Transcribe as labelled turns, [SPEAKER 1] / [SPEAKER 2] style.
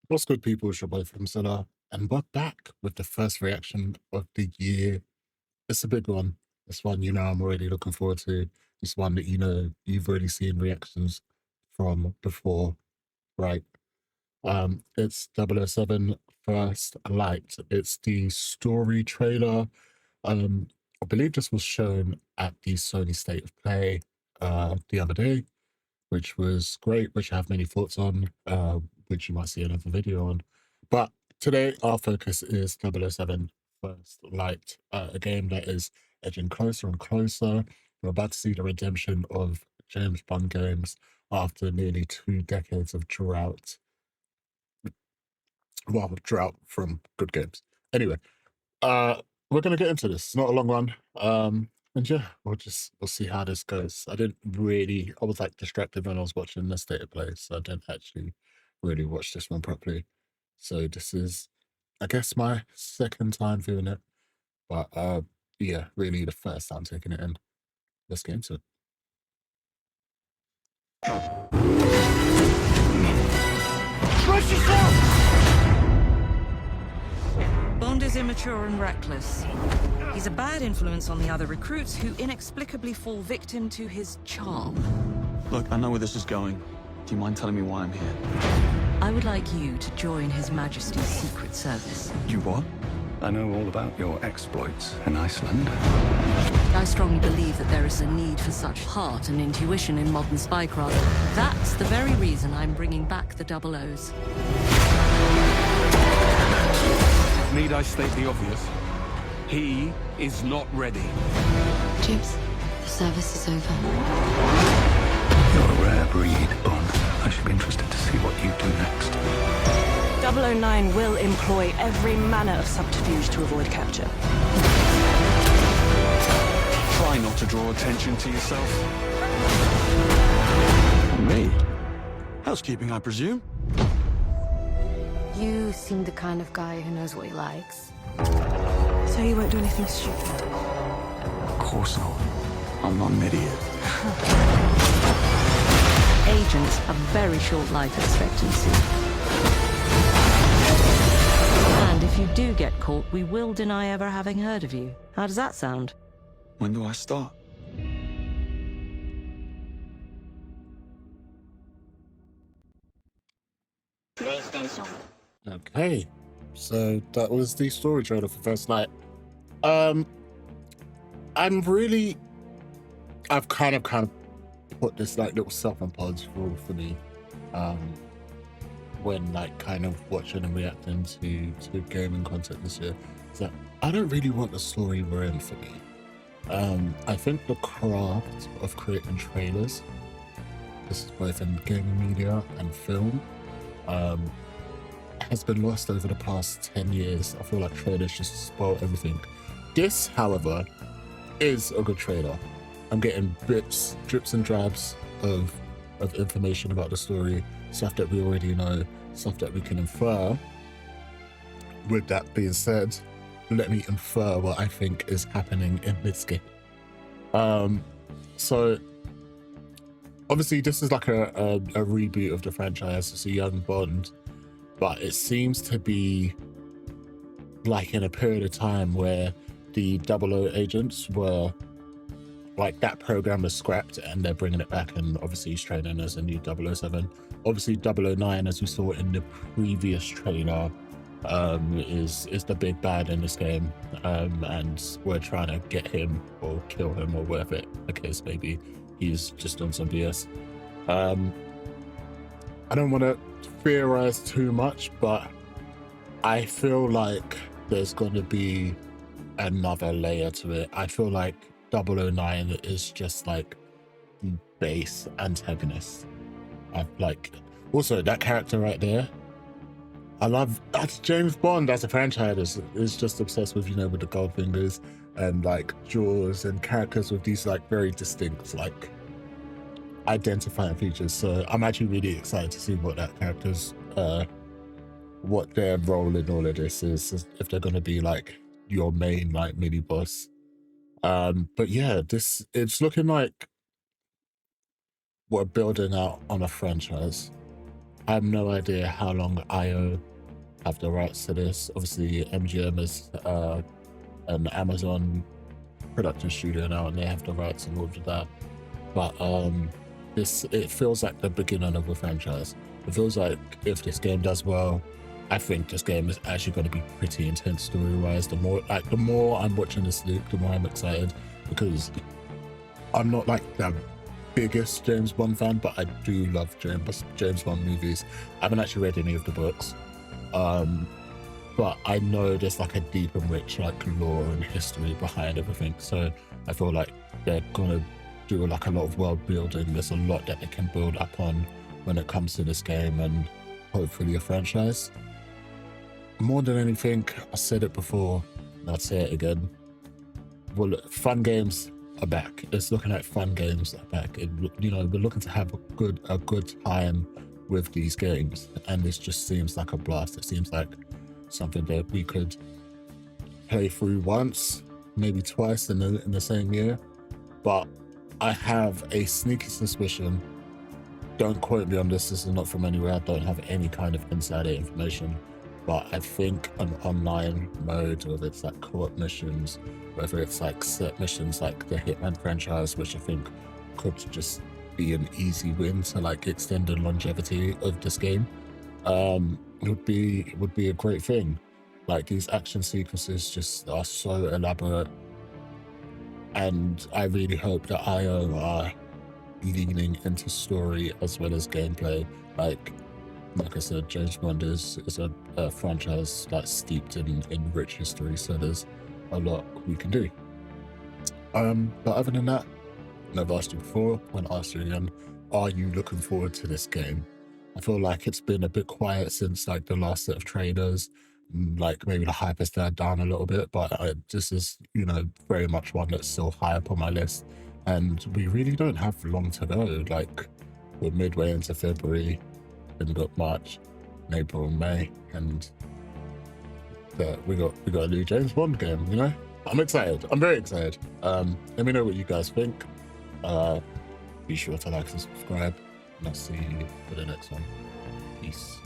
[SPEAKER 1] What's good, people? It's your boy from Zilla, and we're back with the first reaction of the year. It's a big one. It's one I'm already looking forward to. It's one that you've already seen reactions from before, right? It's 007 First Light. It's the story trailer. Um, I believe this was shown at the Sony State of Play the other day, which was great, which I have many thoughts on, which you might see another video on. But today, our focus is 007 First Light, a game that is edging closer and closer. We're about to see the redemption of James Bond games after nearly 2 decades of drought. Well, drought from good games. Anyway, uh, we're gonna get into this. It's not a long one. And yeah, we'll see how this goes. I was like distracted when I was watching the state of play, so I didn't actually really watch this one properly. So this is, I guess, my second time viewing it, but yeah, really the first time taking it in. Let's get into it.
[SPEAKER 2] Trust yourself!
[SPEAKER 3] Bond is immature and reckless. He's a bad influence on the other recruits who inexplicably fall victim to his charm.
[SPEAKER 2] Look, I know where this is going. Do you mind telling me why I'm here?
[SPEAKER 3] I would like you to join His Majesty's Secret Service.
[SPEAKER 2] You what?
[SPEAKER 4] I know all about your exploits in Iceland.
[SPEAKER 3] I strongly believe that there is a need for such heart and intuition in modern spycraft. That's the very reason I'm bringing back the Double O's.
[SPEAKER 5] Need I state the obvious? He is not ready.
[SPEAKER 6] James, the service is over.
[SPEAKER 4] You're a rare breed, Bond. I should be interested to see what you do next.
[SPEAKER 7] 009 will employ every manner of subterfuge to avoid capture.
[SPEAKER 5] Try not to draw attention to yourself.
[SPEAKER 2] Me? Housekeeping, I presume?
[SPEAKER 6] You seem the kind of guy who knows what he likes.
[SPEAKER 7] So you won't do anything stupid.
[SPEAKER 2] Of course not. I'm not an idiot.
[SPEAKER 3] Agents have very short life expectancy. And if you do get caught, we will deny ever having heard of you. How does that sound?
[SPEAKER 2] When do I start?
[SPEAKER 1] Okay, so that was the story trailer for First Light. Um, I'm really, I've kind of put this like little self-imposed rule for me, um, when like kind of watching and reacting to gaming content this year, is that I don't really want the story ruined for me. I think the craft of creating trailers, this is both in gaming media and film, has been lost over the past 10 years. I feel like trailers just spoil everything. This, however, is a good trailer. I'm getting drips and drabs of information about the story, stuff that we already know, stuff that we can infer. With that being said, let me infer what I think is happening in this game. So obviously this is like a reboot of the franchise. It's a young Bond, but it seems to be like in a period of time where the 00 agents were like, that program was scrapped and they're bringing it back, and obviously he's training as a new 007. Obviously 009, as we saw in the previous trailer, is the big bad in this game, and we're trying to get him or kill him or whatever the case may be. He's just done some BS. I don't want to theorize too much, but I feel like there's going to be another layer to it. I feel like 009 is just like the base antagonist. I like, also that character right there, I love, that's James Bond as a franchise is just obsessed with, with the Goldfingers and like Jaws and characters with these like very distinct like identifying features. So I'm actually really excited to see what that character's what their role in all of this is, if they're going to be like your main like mini boss. But yeah, it's looking like we're building out on a franchise. I have no idea how long IO have the rights to this. Obviously, MGM is an Amazon production studio now, and they have the rights and all of that. But it feels like the beginning of a franchise. It feels like if this game does well, I think this game is actually going to be pretty intense story-wise. The more I'm watching this loop, the more I'm excited, because I'm not like the biggest James Bond fan, but I do love James Bond movies. I haven't actually read any of the books, but I know there's like a deep and rich like lore and history behind everything. So I feel like they're gonna do like a lot of world building. There's a lot that they can build up on when it comes to this game, and hopefully a franchise. More than anything, I said it before, and I'll say it again. Well, fun games are back. It's looking like fun games are back. You know, we're looking to have a good time with these games, and this just seems like a blast. It seems like something that we could play through once, maybe twice in the same year. But I have a sneaky suspicion. Don't quote me on this. This is not from anywhere. I don't have any kind of insider information. But I think an online mode, whether it's like co-op missions, whether it's like set missions like the Hitman franchise, which I think could just be an easy win to like extend the longevity of this game, would be a great thing. Like, these action sequences just are so elaborate, and I really hope that IO are leaning into story as well as gameplay. Like I said, James Bond is a franchise that's steeped in rich history, so there's a lot we can do. But other than that, I've asked you before, when I asked you again, are you looking forward to this game? I feel like it's been a bit quiet since like the last set of trailers. Like maybe the hype has died down a little bit, but this is, you know, very much one that's still high up on my list. And we really don't have long to go. Like, we're midway into February. Then we got March, and April, and May, and we got a new James Bond game. You know, I'm excited. I'm very excited. Let me know what you guys think. Be sure to like and subscribe, and I'll see you for the next one. Peace.